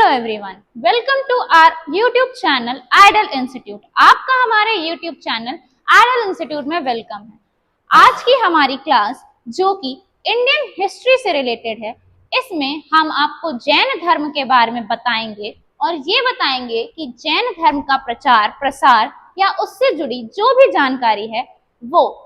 Everyone, welcome to our YouTube channel Idol Institute. आपका हमारे YouTube channel Idol Institute में welcome है। आज की हमारी क्लास जो कि इंडियन हिस्ट्री से रिलेटेड है, इसमें हम आपको जैन धर्म के बारे में बताएंगे और ये बताएंगे कि जैन धर्म का प्रचार प्रसार या उससे जुड़ी जो भी जानकारी है वो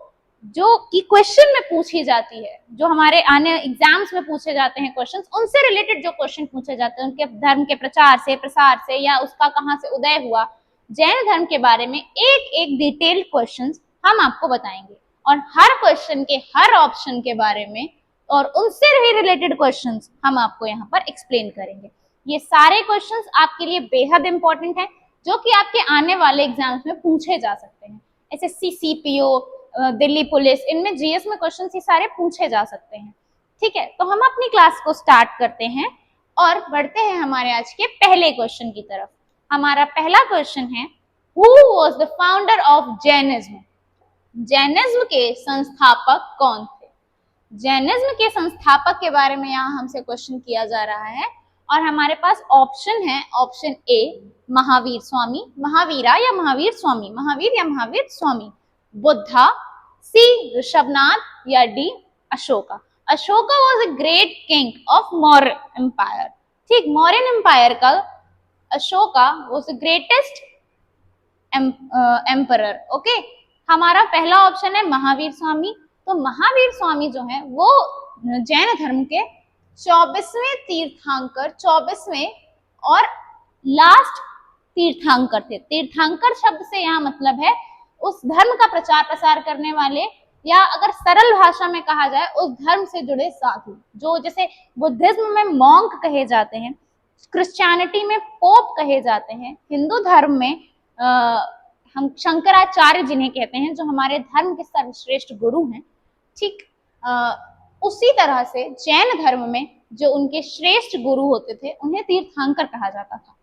जो कि क्वेश्चन में पूछी जाती है, जो हमारे आने एग्जाम्स में पूछे जाते हैं क्वेश्चंस, उनसे रिलेटेड जो क्वेश्चन पूछे जाते हैं उनके धर्म के प्रचार से प्रसार से या उसका कहाँ से उदय हुआ, जैन धर्म के बारे में एक एक डिटेल्ड क्वेश्चंस हम आपको बताएंगे और हर क्वेश्चन के हर ऑप्शन के बारे में और उनसे भी रिलेटेड क्वेश्चंस हम आपको यहाँ पर एक्सप्लेन करेंगे। ये सारे क्वेश्चंस आपके लिए बेहद इंपॉर्टेंट है, जो कि आपके आने वाले एग्जाम्स में पूछे जा सकते हैं। एसएससी, सीपीओ, दिल्ली पुलिस, इनमें जीएस में क्वेश्चन ये सारे पूछे जा सकते हैं। ठीक है, तो हम अपनी क्लास को स्टार्ट करते हैं और बढ़ते हैं हमारे आज के पहले क्वेश्चन की तरफ। हमारा पहला क्वेश्चन है, who was the founder of Jainism? Jainism के संस्थापक कौन थे? जैनिज्म के संस्थापक के बारे में यहाँ हमसे क्वेश्चन किया जा रहा है और हमारे पास ऑप्शन है, ऑप्शन ए महावीर स्वामी, महावीरा या महावीर स्वामी, महावीर या महावीर स्वामी, बुद्धा, सी ऋषभनाथ या D Ashoka. Ashoka was a great king of Maurya empire. ठीक, मौर्यन एम्पायर का Ashoka was the greatest emperor. Okay, हमारा पहला ऑप्शन है महावीर स्वामी। तो महावीर स्वामी जो है वो जैन धर्म के 24वें तीर्थंकर, 24वें और लास्ट तीर्थंकर थे। तीर्थंकर शब्द से यहाँ मतलब है उस धर्म का प्रचार प्रसार करने वाले, या अगर सरल भाषा में कहा जाए उस धर्म से जुड़े साधु, जो जैसे बुद्धिज्म में मॉन्क कहे जाते हैं, क्रिश्चियनिटी में पोप कहे जाते हैं, हिंदू धर्म में हम शंकराचार्य जिन्हें कहते हैं, जो हमारे धर्म के सर्वश्रेष्ठ गुरु हैं। ठीक, उसी तरह से जैन धर्म में जो उनके श्रेष्ठ गुरु होते थे उन्हें तीर्थंकर कहा जाता था।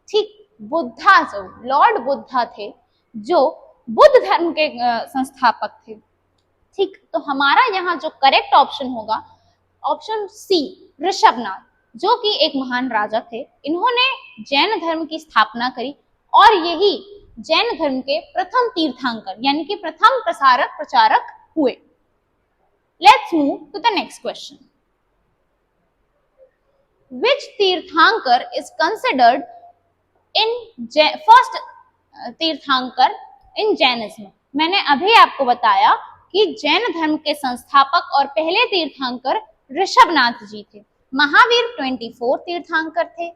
ठीक, बुद्धा जो लॉर्ड बुद्धा थे जो बुद्ध धर्म के संस्थापक थे। ठीक, तो हमारा यहाँ जो करेक्ट ऑप्शन होगा ऑप्शन सी ऋषभनाथ, जो कि एक महान राजा थे। इन्होंने जैन धर्म की स्थापना करी और यही जैन धर्म के प्रथम तीर्थंकर यानी कि प्रथम प्रसारक प्रचारक हुए। Let's move to the next question. Which Tirthankara is considered in first Tirthankara in Jainism? मैंने अभी आपको बताया कि जैन धर्म के संस्थापक और पहले तीर्थंकर ऋषभनाथ जी थे। महावीर 24 तीर्थंकर थे,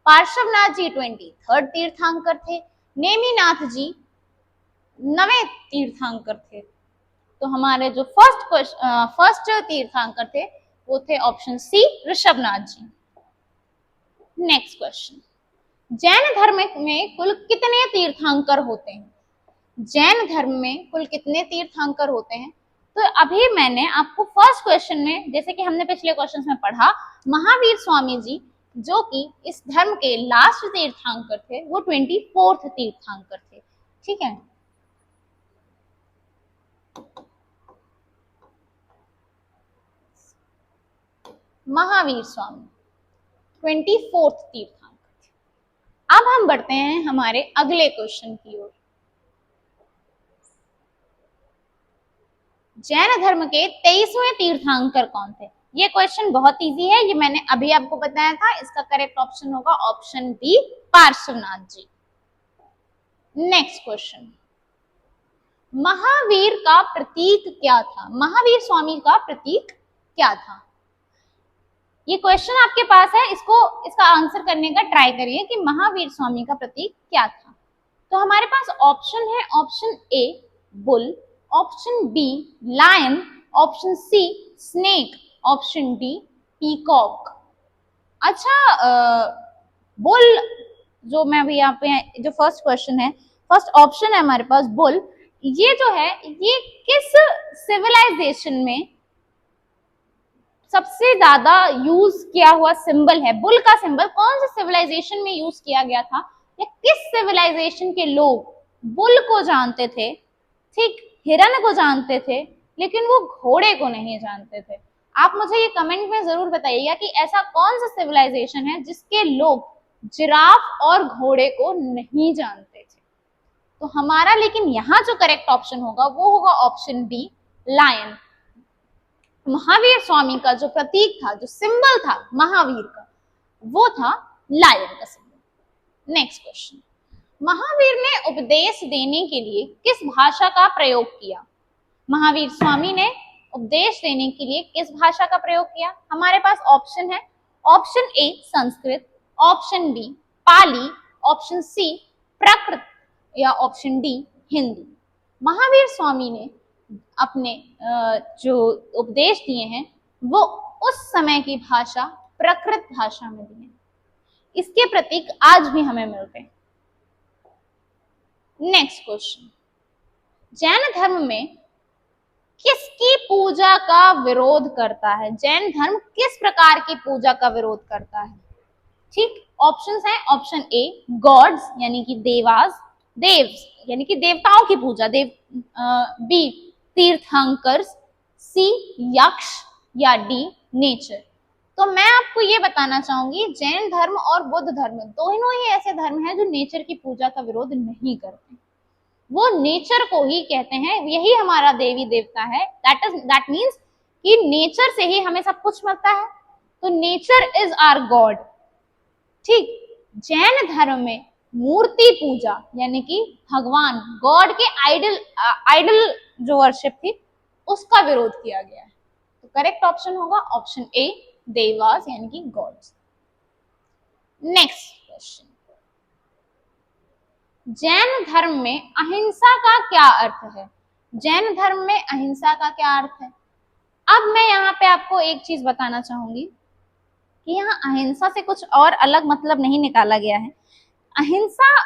पार्श्वनाथ जी 23 तीर्थंकर थे, नेमिनाथ जी 9वें तीर्थंकर थे। तो हमारे जो फर्स्ट तीर्थंकर थे वो थे ऑप्शन सी ऋषभनाथ जी। नेक्स्ट क्वेश्चन, जैन धर्म में कुल कितने तीर्थंकर होते हैं? जैन धर्म में कुल कितने तीर्थंकर होते हैं? तो अभी मैंने आपको फर्स्ट क्वेश्चन में, जैसे कि हमने पिछले क्वेश्चन में पढ़ा, महावीर स्वामी जी जो कि इस धर्म के लास्ट तीर्थंकर थे वो 24th तीर्थंकर थे। ठीक है, महावीर स्वामी 24th तीर्थंकर थे। अब हम बढ़ते हैं हमारे अगले क्वेश्चन की ओर। जैन धर्म के 23वें तीर्थंकर कौन थे? ये क्वेश्चन बहुत इजी है, ये मैंने अभी आपको बताया था। इसका करेक्ट ऑप्शन होगा ऑप्शन बी पार्श्वनाथ जी। नेक्स्ट क्वेश्चन, महावीर का प्रतीक क्या था? महावीर स्वामी का प्रतीक क्या था? ये क्वेश्चन आपके पास है, इसका आंसर करने का ट्राई करिए कि महावीर स्वामी का प्रतीक क्या था। तो हमारे पास ऑप्शन है, option A bull, option B lion, option C snake, option D peacock. अच्छा, बुल जो मैं अभी यहाँ पे जो फर्स्ट क्वेश्चन है, फर्स्ट ऑप्शन है हमारे पास बुल, ये जो है ये किस सिविलाइजेशन में सबसे ज्यादा यूज किया हुआ सिंबल है? बुल का सिंबल कौन से सिविलाइजेशन में यूज किया गया था, या किस सिविलाइजेशन के लोग बुल को जानते थे? ठीक, हिरण को जानते थे लेकिन वो घोड़े को नहीं जानते थे। आप मुझे ये कमेंट में जरूर बताइएगा कि ऐसा कौन सा सिविलाइजेशन है जिसके लोग जिराफ और घोड़े को नहीं जानते थे। तो हमारा लेकिन यहाँ जो करेक्ट ऑप्शन होगा वो होगा option B, lion. Mahavir Swami का जो प्रतीक था, जो सिंबल था महावीर का, वो था लायन का सिंबल। नेक्स्ट क्वेश्चन, महावीर ने उपदेश देने के लिए किस भाषा का प्रयोग किया? महावीर स्वामी ने उपदेश देने के लिए किस भाषा का प्रयोग किया? हमारे पास ऑप्शन है, option A Sanskrit, option B Pali, option C Prakrit या ऑप्शन डी हिंदी। महावीर स्वामी ने अपने जो उपदेश दिए हैं वो उस समय की भाषा प्राकृत भाषा में दिए। इसके प्रतीक आज भी हमें मिलते हैं। नेक्स्ट क्वेश्चन, जैन धर्म में किसकी पूजा का विरोध करता है? जैन धर्म किस प्रकार की पूजा का विरोध करता है? ठीक, ऑप्शंस हैं, ऑप्शन ए गॉड्स यानी कि देवास, देव्स यानी कि देवताओं की पूजा, बी तीर्थंकर्स, सी यक्ष या डी नेचर। तो मैं आपको ये बताना चाहूंगी, जैन धर्म और बुद्ध धर्म दोनों ही ऐसे धर्म हैं जो नेचर की पूजा का विरोध नहीं करते। वो नेचर को ही कहते हैं यही हमारा देवी देवता है, दैट मीन्स कि नेचर से ही हमें सब कुछ मिलता है, तो नेचर इज आवर गॉड। ठीक, जैन धर्म में मूर्ति पूजा यानी कि भगवान गॉड के आइडल जो वर्शिप थी उसका विरोध किया गया है। तो करेक्ट ऑप्शन होगा ऑप्शन ए देवास यानी कि गॉड्स। नेक्स्ट क्वेश्चन, जैन धर्म में अहिंसा का क्या अर्थ है? जैन धर्म में अहिंसा का क्या अर्थ है? अब मैं यहाँ पे आपको एक चीज बताना चाहूंगी कि यहाँ अहिंसा से कुछ और अलग मतलब नहीं निकाला गया है। अहिंसा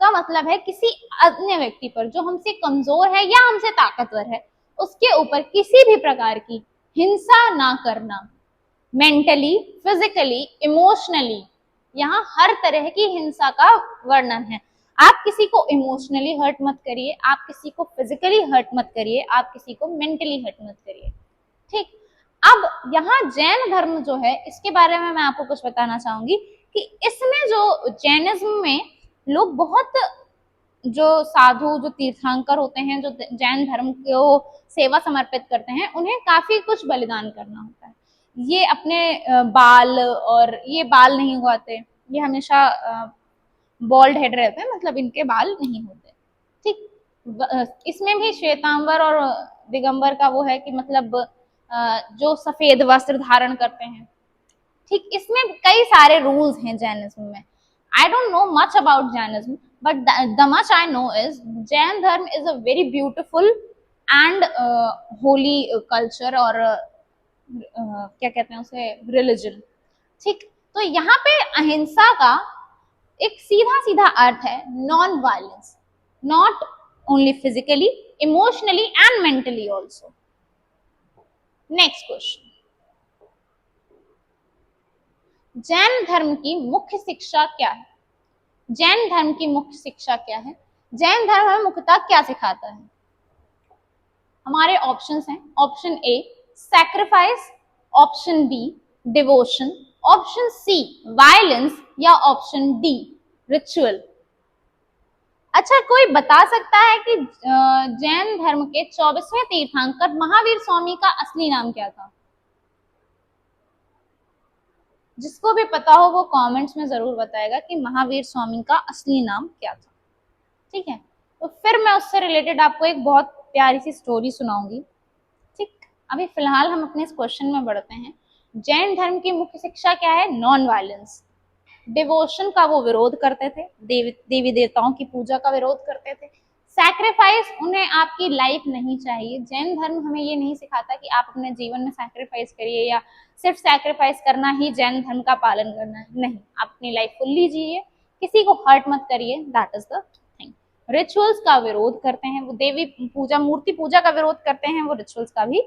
का मतलब है किसी अन्य व्यक्ति पर जो हमसे कमजोर है या हमसे ताकतवर है उसके ऊपर किसी भी प्रकार की हिंसा ना करना, मेंटली, फिजिकली, इमोशनली, यहाँ हर तरह की हिंसा का वर्णन है। आप किसी को इमोशनली हर्ट मत करिए, आप किसी को फिजिकली हर्ट मत करिए, आप किसी को मेंटली हर्ट मत करिए। ठीक, अब यहाँ जैन धर्म जो है इसके बारे में मैं आपको कुछ बताना चाहूंगी कि इसमें जो जैनिज्म में लोग बहुत जो साधु, जो तीर्थंकर होते हैं, जो जैन धर्म को सेवा समर्पित करते हैं, उन्हें काफी कुछ बलिदान करना होता है। ये अपने बाल, और ये बाल नहीं उगाते, ये हमेशा बॉल्ड हेड रहते हैं, मतलब इनके बाल नहीं होते। ठीक, इसमें भी श्वेतांबर और दिगंबर का वो है कि मतलब जो सफेद वस्त्र धारण करते हैं। ठीक, इसमें कई सारे रूल्स हैं जैनिज्म में। I don't know much about Jainism, but the much I know is Jain Dharma is a very beautiful and holy culture और क्या कहते हैं उसे, religion। ठीक, तो यहाँ पे अहिंसा का एक सीधा सीधा अर्थ है non violence, not only physically, emotionally and mentally also. Next question, Jain धर्म की मुख्य शिक्षा क्या है? जैन धर्म की मुख्य शिक्षा क्या है? जैन धर्म हमें मुख्यतः क्या सिखाता है? हमारे ऑप्शंस हैं, option A sacrifice, option B devotion, option C violence या ऑप्शन डी रिचुअल। अच्छा, कोई बता सकता है कि जैन धर्म के 24वें तीर्थंकर महावीर स्वामी का असली नाम क्या था? जिसको भी पता हो वो कमेंट्स में जरूर बताएगा कि महावीर स्वामी का असली नाम क्या था। ठीक है, तो फिर मैं उससे रिलेटेड आपको एक बहुत प्यारी सी स्टोरी सुनाऊंगी। ठीक, अभी फिलहाल हम अपने इस क्वेश्चन में बढ़ते हैं। जैन धर्म की मुख्य शिक्षा क्या है? Non violence. डिवोशन का वो विरोध करते थे, देवी देवताओं की पूजा का विरोध करते थे। सैक्रिफाइस, उन्हें आपकी लाइफ नहीं चाहिए। जैन धर्म हमें ये नहीं सिखाता कि आप अपने जीवन में सैक्रिफाइस करिए या सिर्फ सैक्रिफाइस करना ही जैन धर्म का पालन करना है। नहीं, आप अपनी लाइफ फुल्ली जिए, किसी को हर्ट मत करिए, that is the thing. Rituals का विरोध करते हैं, वो देवी पूजा, मूर्ति पूजा का विरोध करते हैं, वो रिचुअल्स का भी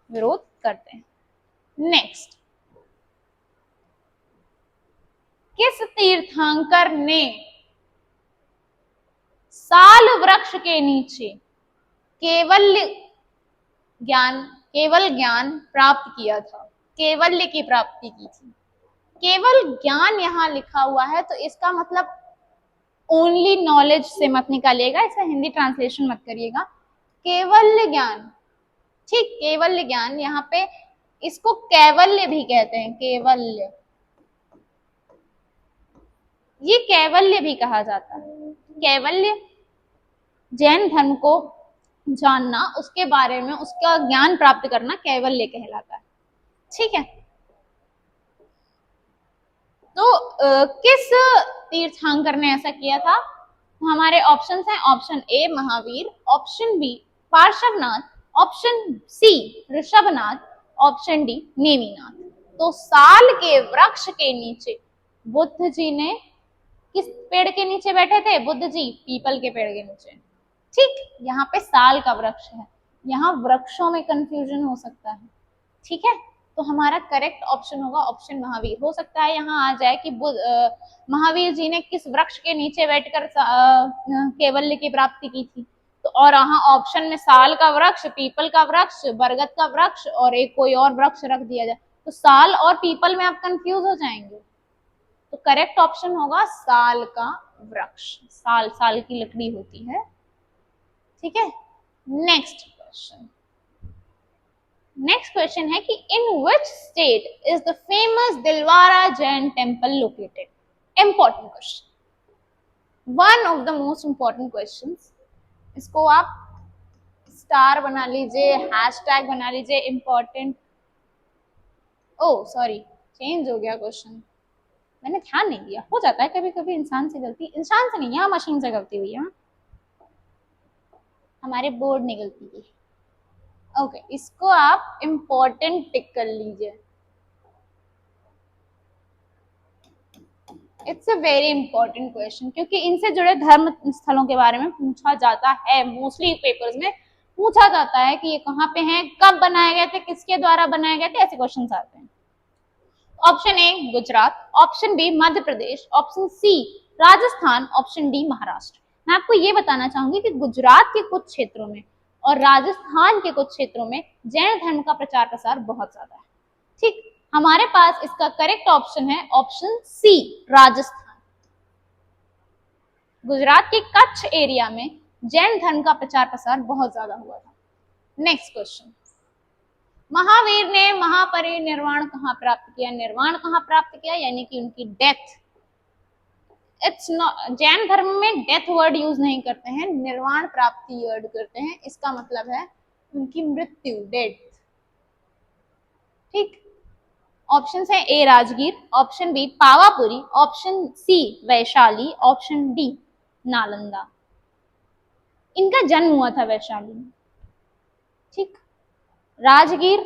विरोध करते हैं। नेक्स्ट, किस तीर्थंकर ने साल वृक्ष के नीचे केवल ज्ञान प्राप्त किया था, केवल्य की प्राप्ति की थी? केवल ज्ञान यहाँ लिखा हुआ है तो इसका मतलब ओनली नॉलेज से मत निकालिएगा, इसका हिंदी ट्रांसलेशन मत करिएगा। केवल्य ज्ञान, ठीक, केवल्य ज्ञान, यहाँ पे इसको कैवल्य भी कहते हैं, केवल्य, ये कैवल्य भी कहा जाता है। कैवल्य जैन धर्म को जानना, उसके बारे में उसका ज्ञान प्राप्त करना कैवल्य कहलाता है। ठीक है, तो किस तीर्थंकर ने ऐसा किया था? तो हमारे ऑप्शंस हैं, option A Mahavira, option B Parshvanatha, option C Rishabhanatha, option D Neminatha. तो साल के वृक्ष के नीचे बुद्ध जी ने, किस पेड़ के नीचे बैठे थे बुद्ध जी? पीपल के पेड़ के नीचे। ठीक, यहाँ पे साल का वृक्ष है, यहाँ वृक्षों में कंफ्यूजन हो सकता है। ठीक है, तो हमारा करेक्ट ऑप्शन होगा ऑप्शन महावीर। हो सकता है यहाँ आ जाए कि महावीर जी ने किस वृक्ष के नीचे बैठकर कैवल्य की प्राप्ति की थी, तो और यहाँ ऑप्शन में साल का वृक्ष, पीपल का वृक्ष, बरगद का वृक्ष और एक कोई और वृक्ष रख दिया जाए, तो साल और पीपल में आप कंफ्यूज हो जाएंगे। तो करेक्ट ऑप्शन होगा साल का वृक्ष, साल, साल की लकड़ी होती है। ठीक है, नेक्स्ट क्वेश्चन, नेक्स्ट क्वेश्चन है कि in which state is the famous Dilwara Jain temple located? Important question, one of the most important questions. इसको आप स्टार बना लीजिए, हैशटैग बना लीजिए, इंपॉर्टेंट। ओ सॉरी, चेंज हो गया क्वेश्चन, मैंने ध्यान नहीं दिया। हो जाता है कभी कभी इंसान से गलती, इंसान से नहीं, यहाँ मशीन से गलती हुई है, हमारे बोर्ड ने गलती की। ओके, इसको आप इम्पोर्टेंट टिक कर लीजिए। It's a very important question, क्योंकि इनसे जुड़े धर्म स्थलों के बारे में पूछा जाता है, मोस्टली पेपर्स में पूछा जाता है कि ये कहाँ पे हैं, कब बनाए गए थे, किसके द्वारा बनाए गए थे, ऐसे क्वेश्चन आते हैं। Option A Gujarat, option B Madhya Pradesh, option C Rajasthan, option D Maharashtra. मैं आपको ये बताना चाहूंगी कि गुजरात के कुछ क्षेत्रों में और राजस्थान के कुछ क्षेत्रों में जैन धर्म का प्रचार प्रसार बहुत ज्यादा है। ठीक, हमारे पास इसका करेक्ट ऑप्शन है ऑप्शन सी राजस्थान। गुजरात के कच्छ एरिया में जैन धर्म का प्रचार प्रसार बहुत ज्यादा हुआ था। नेक्स्ट क्वेश्चन, महावीर ने महापरिनिर्वाण कहाँ प्राप्त किया? निर्वाण कहाँ प्राप्त किया, यानी कि उनकी डेथ। इट्स नॉट, जैन धर्म में डेथ वर्ड यूज नहीं करते हैं, निर्वाण प्राप्ति वर्ड करते हैं। इसका मतलब है उनकी मृत्यु, डेथ। ठीक, ऑप्शन है A Rajgir, option B Pawapuri, option C Vaishali, option D Nalanda. इनका जन्म हुआ था वैशाली में। ठीक, Rajgir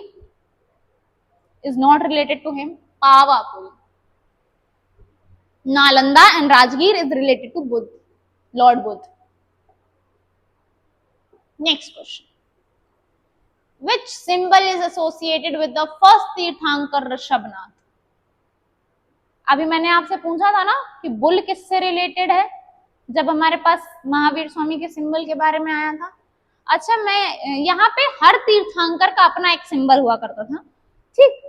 is not related to him, Pawapuri, Nalanda and Rajgir is related to Buddha, Lord Buddha. Next question, which symbol is associated with the first तीर्थंकर ऋषभनाथ? अभी मैंने आपसे पूछा था ना कि बुल किससे रिलेटेड है, जब हमारे पास महावीर स्वामी के सिंबल के बारे में आया था। अच्छा, मैं यहाँ पे हर तीर्थंकर का अपना एक सिंबल हुआ करता था। ठीक,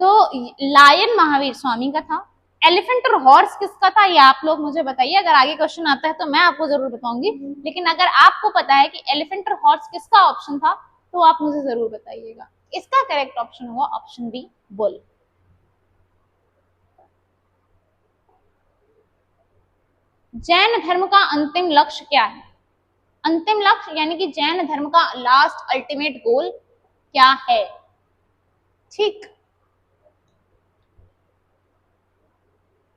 तो लायन महावीर स्वामी का था, एलिफेंट और हॉर्स किसका था, ये आप लोग मुझे बताइए। अगर आगे क्वेश्चन आता है तो मैं आपको जरूर बताऊंगी, लेकिन अगर आपको पता है कि एलिफेंट और हॉर्स किसका ऑप्शन था तो आप मुझे जरूर बताइएगा। इसका करेक्ट ऑप्शन होगा ऑप्शन बी बुल। जैन धर्म का अंतिम लक्ष्य क्या है? अंतिम लक्ष्य यानी कि जैन धर्म का लास्ट अल्टीमेट गोल क्या है? ठीक,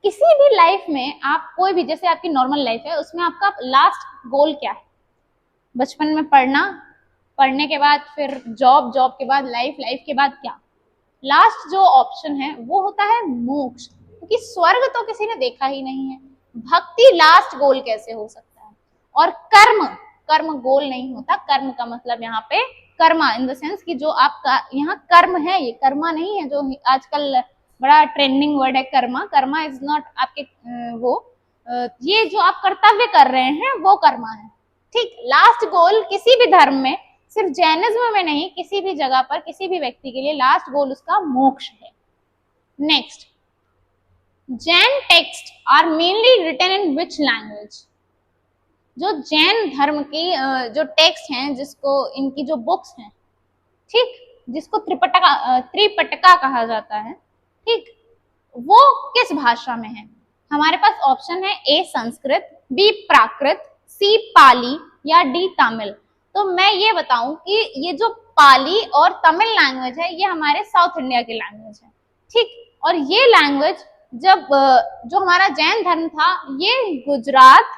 किसी भी लाइफ में आप कोई भी, जैसे आपकी नॉर्मल लाइफ है, उसमें आपका लास्ट गोल क्या है? बचपन में पढ़ना, पढ़ने के बाद फिर जॉब, जॉब के बाद लाइफ, लाइफ के बाद क्या? लास्ट जो ऑप्शन है वो होता है मोक्ष, क्योंकि स्वर्ग तो किसी ने देखा ही नहीं है। भक्ति लास्ट गोल कैसे हो सकता है? और कर्म, कर्म गोल नहीं होता। कर्म का मतलब यहाँ पे कर्मा इन द सेंस कि जो आपका यहाँ कर्म है, ये कर्मा नहीं है जो आजकल बड़ा ट्रेंडिंग वर्ड है कर्मा। कर्मा इज नॉट आपके ये जो आप कर्तव्य कर रहे हैं वो कर्मा है। ठीक, लास्ट गोल किसी भी धर्म में, सिर्फ जैनिज्म में नहीं, किसी भी जगह पर किसी भी व्यक्ति के लिए लास्ट गोल उसका मोक्ष है। Next, Jain text are mainly written in which language? जो जैन धर्म की जो टेक्स्ट हैं, जिसको इनकी जो बुक्स हैं, ठीक, जिसको त्रिपटका कहा जाता है, ठीक, वो किस भाषा में है? हमारे पास ऑप्शन है ए संस्कृत, बी प्राकृत, सी पाली या डी तमिल। तो मैं ये बताऊं कि ये जो पाली और तमिल लैंग्वेज है, ये हमारे साउथ इंडिया की लैंग्वेज है, ठीक। और ये लैंग्वेज जब जो हमारा जैन धर्म था, ये गुजरात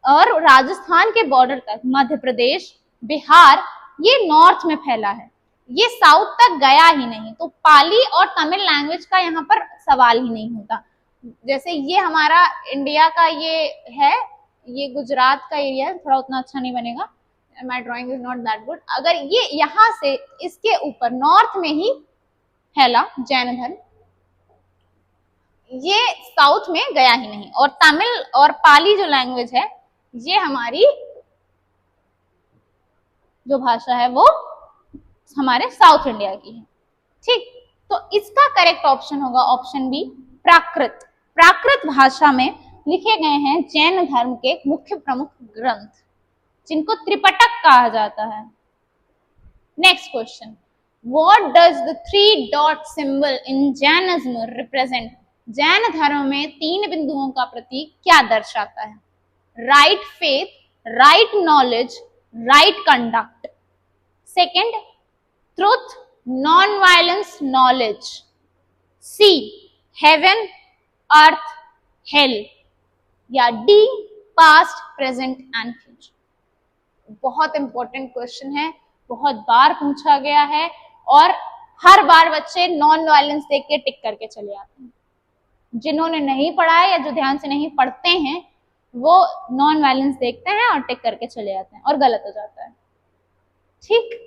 और राजस्थान के बॉर्डर तक, मध्य प्रदेश, बिहार, ये नॉर्थ में फैला है, ये साउथ तक गया ही नहीं। तो पाली और तमिल लैंग्वेज का यहाँ पर सवाल ही नहीं होता। जैसे ये हमारा इंडिया का ये है, ये गुजरात का एरिया है, थोड़ा उतना अच्छा नहीं बनेगा, my drawing is not that good. अगर ये यहाँ से इसके ऊपर नॉर्थ में ही फैला जैन धर्म, ये साउथ में गया ही नहीं। और तमिल और पाली जो लैंग्वेज है, ये हमारी जो भाषा है वो हमारे साउथ इंडिया की है, ठीक। तो इसका करेक्ट ऑप्शन होगा ऑप्शन बी प्राकृत। प्राकृत भाषा में लिखे गए हैं जैन धर्म के मुख्य प्रमुख ग्रंथ, जिनको त्रिपटक कहा जाता है। Next question, what does the 3 dot symbol in Jainism represent? Jain धर्म में 3 बिंदुओं का प्रतीक क्या दर्शाता है? Right faith, right knowledge, right conduct. Second, truth, non violence, knowledge. C, heaven, earth, hell, या D, past, present and future. बहुत इंपॉर्टेंट क्वेश्चन है, बहुत बार पूछा गया है, और हर बार बच्चे नॉन वायलेंस देख के टिक करके चले आते हैं। जिन्होंने नहीं पढ़ा है या जो ध्यान से नहीं पढ़ते हैं, वो नॉन वायलेंस देखते हैं और टिक करके चले आते हैं, और गलत हो जाता है, ठीक।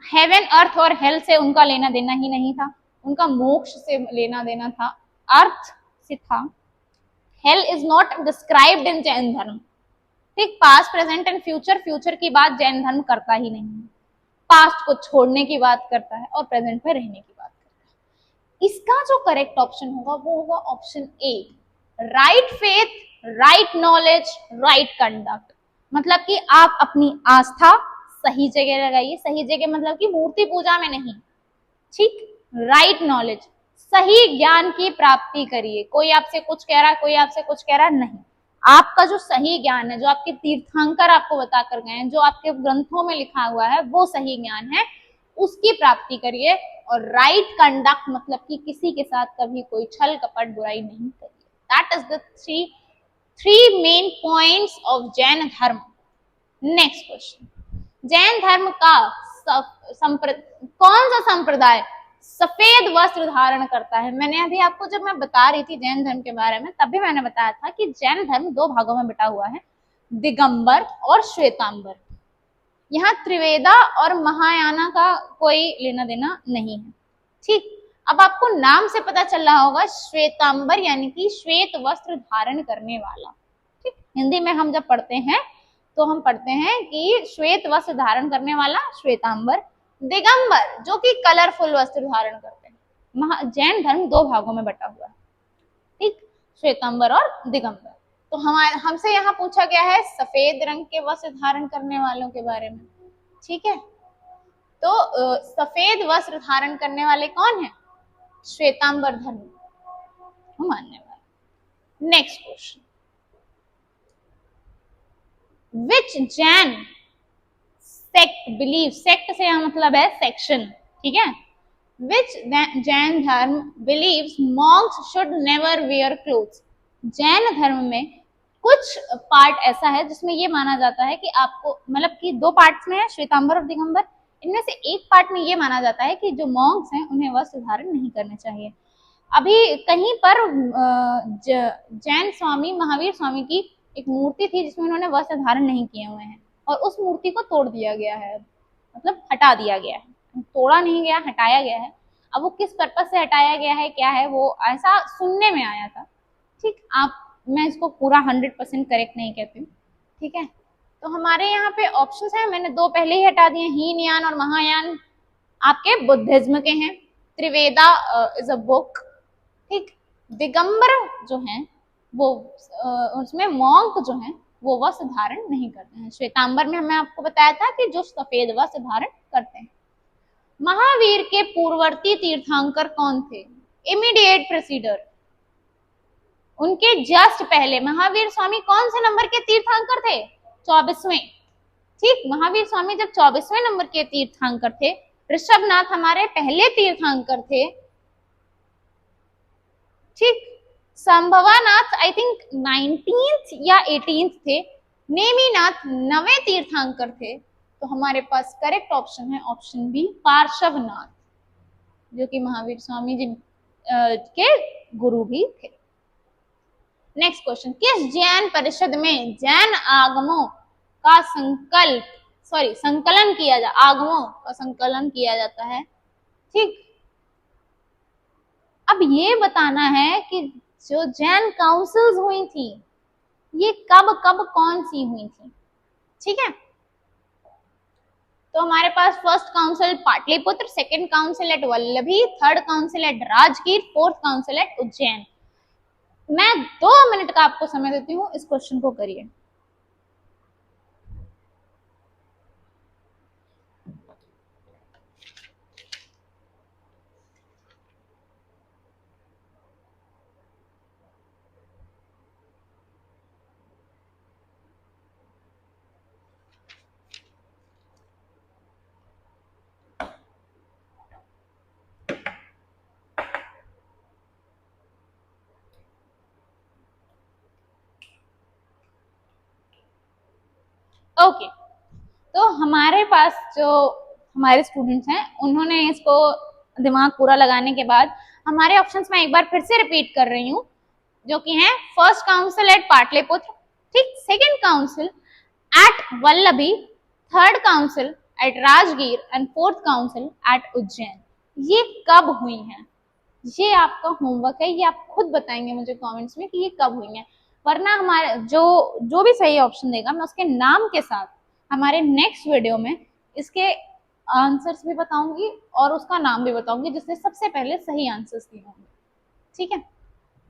हेवन, अर्थ और हेल से उनका लेना देना ही नहीं था, उनका मोक्ष से लेना देना था, अर्थ से था। Hell is not described in Jain धर्म, ठीक। Past, present and future, future की बात जैन धर्म करता ही नहीं है, पास्ट को छोड़ने की बात करता है और प्रेजेंट में रहने की बात करता है। इसका जो करेक्ट ऑप्शन होगा वो होगा option A, right faith, right knowledge, right conduct. मतलब कि आप अपनी आस्था सही जगह लगाइए, सही जगह मतलब कि मूर्ति पूजा में नहीं, ठीक। राइट नॉलेज, सही ज्ञान की प्राप्ति करिए। कोई आपसे कुछ कह रहा है, कोई आपसे कुछ कह रहा है, नहीं, आपका जो सही ज्ञान है, जो आपके तीर्थंकर आपको बता कर गए हैं, जो आपके ग्रंथों में लिखा हुआ है, वो सही ज्ञान है, उसकी प्राप्ति करिए। और राइट कंडक्ट मतलब कि किसी के साथ कभी कोई छल कपट बुराई नहीं करिए। That is the three main points of Jain धर्म। नेक्स्ट क्वेश्चन, जैन धर्म का कौन सा संप्रदाय सफेद वस्त्र धारण करता है? मैंने अभी आपको, जब मैं बता रही थी जैन धर्म के बारे में, तभी मैंने बताया था कि जैन धर्म 2 भागों में बटा हुआ है, दिगंबर और श्वेतांबर। यहाँ त्रिवेदा और महायाना का कोई लेना देना नहीं है, ठीक। अब आपको नाम से पता चल रहा होगा, श्वेतांबर यानी कि श्वेत वस्त्र धारण करने वाला, ठीक। हिंदी में हम जब पढ़ते हैं तो हम पढ़ते हैं कि श्वेत वस्त्र धारण करने वाला श्वेतांबर, दिगंबर जो कि कलरफुल वस्त्र धारण करते हैं। जैन धर्म 2 भागों में बटा हुआ है, ठीक, श्वेतांबर और दिगंबर। तो हमसे यहाँ पूछा गया है सफेद रंग के वस्त्र धारण करने वालों के बारे में, ठीक है। तो सफेद वस्त्र धारण करने वाले कौन है? श्वेतांबर धर्म मानने वाले। नेक्स्ट क्वेश्चन, विच जैन सेक्ट बिलीव, सेक्ट से यहाँ मतलब है सेक्शन, ठीक है। विच जैन धर्म believes monks should never wear clothes? Jain धर्म में कुछ पार्ट ऐसा है जिसमें ये माना जाता है कि आपको, मतलब कि 2 पार्ट्स में है, श्वेतांबर और दिगंबर, इनमें से एक पार्ट में ये माना जाता है कि जो मॉन्क्स हैं उन्हें वस्त्र धारण नहीं करने चाहिए। अभी कहीं पर जैन स्वामी महावीर स्वामी की एक मूर्ति थी जिसमें उन्होंने वस्त्र धारण नहीं किए हुए हैं, और उस मूर्ति को तोड़ दिया गया है, मतलब हटा दिया गया है, तोड़ा नहीं गया, हटाया गया है। अब वो किस पर्पज से हटाया गया है, क्या है, वो ऐसा सुनने में आया था, ठीक। मैं इसको पूरा 100% करेक्ट नहीं कहती हूँ, ठीक है। तो हमारे यहाँ पे ऑप्शंस हैं, मैंने 2 पहले ही हटा दिए, हीनयान और महायान आपके बुद्धिज्म के हैं, त्रिवेदा इज अ बुक, ठीक। दिगंबर जो हैं वो उसमें मॉन्क जो हैं वो वस्त्र धारण नहीं करते हैं। श्वेतांबर में हमें आपको बताया था कि जो सफेद वस्त्र धारण करते हैं। महावीर के पूर्ववर्ती तीर्थंकर कौन थे? इमीडिएट प्रेसिडर, उनके जस्ट पहले महावीर स्वामी कौन से नंबर के तीर्थंकर थे? 24वें। ठीक, महावीर स्वामी जब 24वें नंबर के तीर्थंकर थे। ऋषभनाथ हमारे पहले तीर्थंकर थे। ठीक, संभवानाथ आई थिंक 19th या 18th थे। नेमिनाथ 9वें तीर्थंकर थे। तो हमारे पास करेक्ट ऑप्शन है ऑप्शन बी, पार्श्वनाथ, जो कि महावीर स्वामी जी के गुरु भी थे। नेक्स्ट क्वेश्चन, किस जैन परिषद में जैन आगमों का संकलन किया आगमों का संकलन किया जाता है? ठीक, अब ये बताना है कि जो जैन काउंसिल्स हुई थी ये कब कब कौन सी हुई थी। ठीक है, तो हमारे पास first council Pataliputra, second council at Vallabhi, third council at Rajgir, fourth council at Ujjain. मैं 2 मिनट का आपको समय देती हूँ, इस क्वेश्चन को करिए। ओके, तो हमारे पास जो हमारे स्टूडेंट्स हैं उन्होंने इसको दिमाग पूरा लगाने के बाद हमारे ऑप्शंस में एक बार फिर से रिपीट कर रही हूँ, जो कि हैं फर्स्ट काउंसिल एट पाटलिपुत्र, ठीक, second council at Vallabhi, third council at Rajgir and fourth council at Ujjain. ये कब हुई हैं? ये आपका होमवर्क है, ये आप खुद बताएंगे मुझे कमेंट्स में कि ये कब हुई हैं। वरना हमारे जो भी सही ऑप्शन देगा मैं उसके नाम के साथ हमारे नेक्स्ट वीडियो में इसके आंसर्स भी बताऊंगी और उसका नाम भी बताऊंगी जिसने सबसे पहले सही आंसर्स दिए होंगे। ठीक है,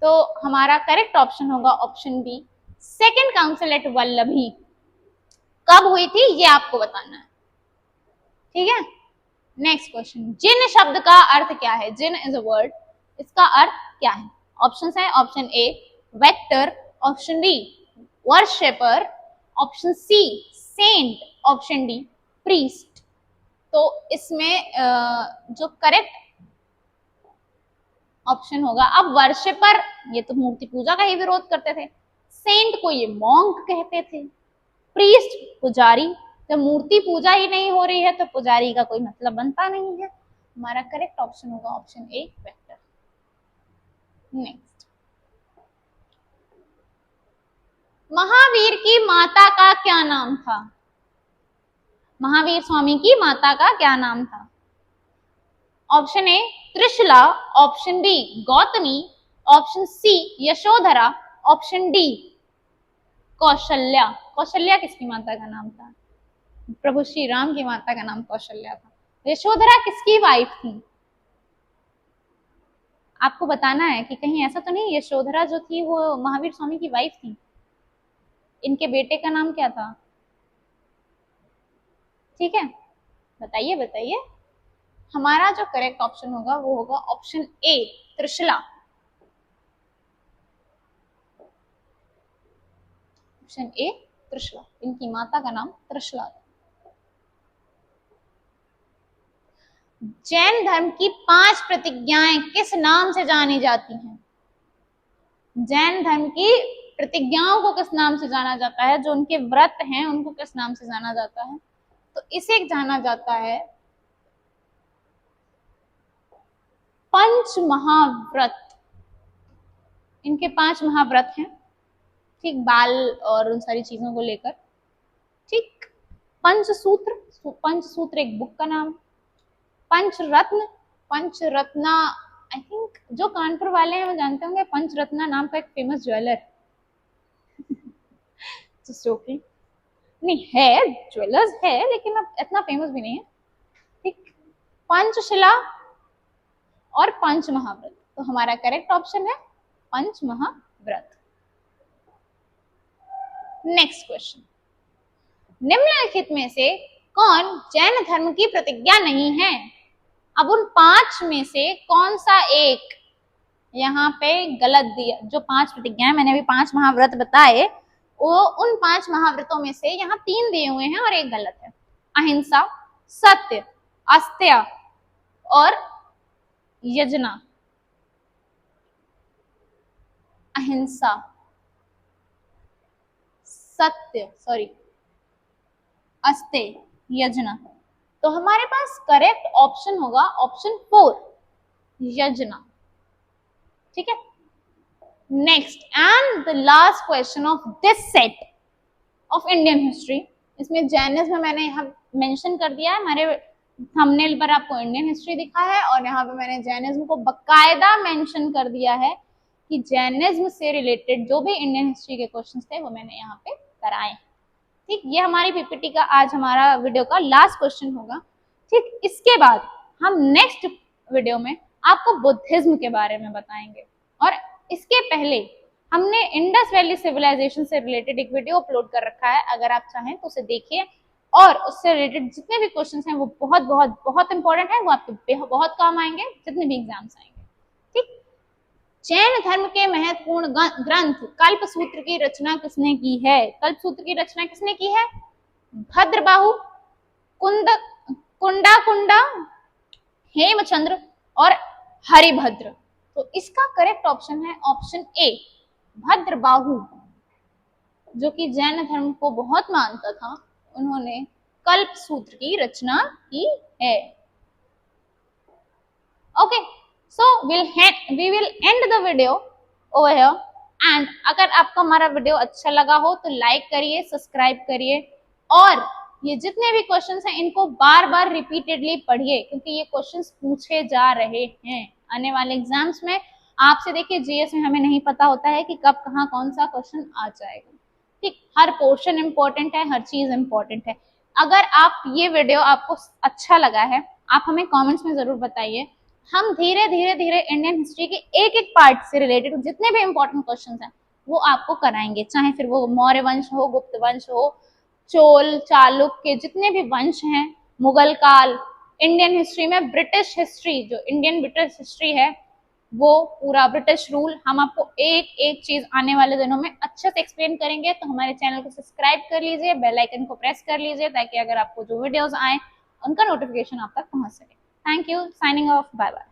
तो हमारा करेक्ट ऑप्शन होगा option B, second council at Vallabhi. कब हुई थी ये आपको बताना है। ठीक है, नेक्स्ट क्वेश्चन, जिन शब्द का अर्थ क्या है? जिन इज अ वर्ड, इसका अर्थ क्या है? ऑप्शन है option A vector, option B worshipper, option C saint, option D priest. तो इसमें जो करेक्ट ऑप्शन होगा, अब वर्शिपर ये तो मूर्ति पूजा का ही विरोध करते थे, सेंट को ये मॉन्क कहते थे, प्रीस्ट पुजारी। जब मूर्ति पूजा ही नहीं हो रही है तो पुजारी का कोई मतलब बनता नहीं है। हमारा करेक्ट ऑप्शन होगा option A vector. Next, Mahavir की माता का क्या नाम था? महावीर स्वामी की माता का क्या नाम था? Option A Trishala, option B Gautami, option C Yashodhara, option D Kaushalya. Kaushalya किसकी माता का नाम था? प्रभु श्री राम की माता का नाम कौशल्या था। यशोधरा किसकी वाइफ थी? आपको बताना है कि कहीं ऐसा तो नहीं यशोधरा जो थी वो महावीर स्वामी की वाइफ थी। इनके बेटे का नाम क्या था? ठीक है, बताइए बताइए। हमारा जो करेक्ट ऑप्शन होगा वो होगा option A Trishala. Option A Trishala, इनकी माता का नाम त्रिशला था। जैन धर्म की 5 प्रतिज्ञाएं किस नाम से जानी जाती हैं? जैन धर्म की प्रतिज्ञाओं को किस नाम से जाना जाता है? जो उनके व्रत हैं उनको किस नाम से जाना जाता है? तो इसे जाना जाता है पंच महाव्रत। इनके 5 महाव्रत हैं, ठीक, बाल और उन सारी चीजों को लेकर। ठीक, पंचसूत्र, पंचसूत्र एक बुक का नाम। पंचरत्न, पंचरत्ना आई थिंक जो कानपुर वाले हैं वो जानते होंगे, पंचरत्ना नाम का एक फेमस ज्वेलर नहीं है, ज्वेलर्स है लेकिन अब इतना फेमस भी नहीं है। ठीक, पंचशिला और पंच महाव्रत। तो हमारा करेक्ट ऑप्शन है पंच महाव्रत। नेक्स्ट क्वेश्चन, निम्नलिखित में से कौन जैन धर्म की प्रतिज्ञा नहीं है? अब उन 5 में से कौन सा एक यहाँ पे गलत दिया? जो 5 प्रतिज्ञाएं मैंने अभी 5 महाव्रत बताए, वो उन 5 महाव्रतों में से यहाँ 3 दिए हुए हैं और एक गलत है। अहिंसा, सत्य, अस्त्य और यजना। अहिंसा, सत्य, सॉरी, अस्त्य, यजना। तो हमारे पास करेक्ट ऑप्शन होगा ऑप्शन 4, यजना। ठीक है। Next and the last question of this set of Indian history, इसमें जैनिज्म मैंने यहाँ मेंशन कर दिया है, हमारे थंबनेल पर आपको इंडियन हिस्ट्री दिखा है और यहाँ पे मैंने जैनिज्म को बकायदा मेंशन कर दिया है कि जैनिज्म से रिलेटेड जो भी इंडियन हिस्ट्री के क्वेश्चंस थे वो मैंने यहाँ पे कराए। ठीक, ये हमारी पीपीटी का आज हमारा वीडियो का लास्ट क्वेश्चन होगा। ठीक, इसके बाद हम नेक्स्ट वीडियो में आपको बुद्धिज्म के बारे में बताएंगे और इसके पहले हमने इंडस वैली सिविलाइजेशन से रिलेटेड एक वीडियो अपलोड कर रखा है, अगर आप चाहें तो उसे देखिए और उससे रिलेटेड जितने भी क्वेश्चंस हैं वो बहुत बहुत बहुत इंपॉर्टेंट है, वो आपके बहुत काम आएंगे जितने भी एग्जाम्स आएंगे। ठीक, जैन धर्म के महत्वपूर्ण ग्रंथ कल्पसूत्र की रचना किसने की है? कल्पसूत्र की रचना किसने की है? भद्रबाहु, कुंडा, हेमचंद्र और हरिभद्र। तो इसका करेक्ट ऑप्शन है ऑप्शन ए, भद्रबाहु, जो कि जैन धर्म को बहुत मानता था, उन्होंने कल्पसूत्र की रचना की है। Okay, so we will end the video over here and अगर आपको हमारा वीडियो अच्छा लगा हो तो लाइक करिए, सब्सक्राइब करिए और ये जितने भी क्वेश्चंस हैं इनको बार बार रिपीटेडली पढ़िए क्योंकि ये क्वेश्चंस पूछे जा रहे हैं आने वाले एग्जाम्स में। आपसे देखिए जीएस में हमें नहीं पता होता है कि कब कहाँ कौन सा क्वेश्चन आ जाएगा। ठीक, हर पोर्शन इंपॉर्टेंट है, हर चीज इंपॉर्टेंट है। अगर आप ये वीडियो आपको अच्छा लगा है आप हमें कमेंट्स में जरूर बताइए। हम धीरे धीरे इंडियन हिस्ट्री के एक एक पार्ट से रिलेटेड जितने भी इंपॉर्टेंट क्वेश्चंस हैं वो आपको कराएंगे, चाहे फिर वो मौर्य वंश हो, गुप्त वंश हो, चोल, चालुक्य, जितने भी वंश हैं, मुगल काल, इंडियन हिस्ट्री में ब्रिटिश हिस्ट्री, जो इंडियन ब्रिटिश हिस्ट्री है वो पूरा ब्रिटिश रूल, हम आपको एक एक चीज आने वाले दिनों में अच्छे से एक्सप्लेन करेंगे। तो हमारे चैनल को सब्सक्राइब कर लीजिए, बेल आइकन को प्रेस कर लीजिए ताकि अगर आपको जो वीडियोस आए उनका नोटिफिकेशन आप तक पहुंच सके। Thank you, signing off, bye bye.